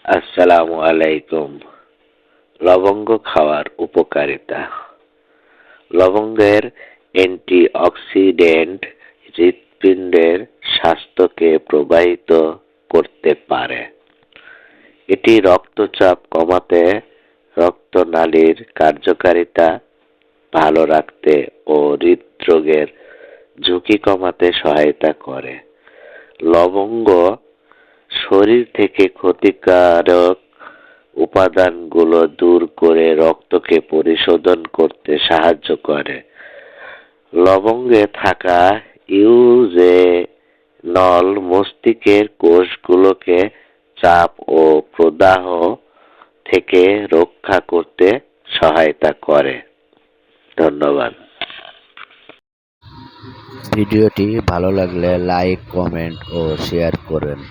আসসালামু আলাইকুম। লবঙ্গ খাওয়ার উপকারিতা। লবঙ্গের অ্যান্টিঅক্সিডেন্ট হৃৎপিণ্ডের স্বাস্থ্যকে প্রভাবিত করতে পারে। এটি রক্তচাপ কমাতে, রক্তনালীর কার্যকারিতা ভালো রাখতে ও হৃদরোগের ঝুঁকি কমাতে সহায়তা করে। লবঙ্গ শরীর থেকে ক্ষতিকারক উপাদানগুলো দূর করে রক্তকে পরিশোধন করতে সাহায্য করে। লবঙ্গে থাকা ইউজেনল মস্তিষ্কের কোষগুলোকে চাপ ও প্রদাহ থেকে রক্ষা করতে সহায়তা করে। ধন্যবাদ। ভিডিওটি ভালো লাগলে লাইক, কমেন্ট ও শেয়ার করুন।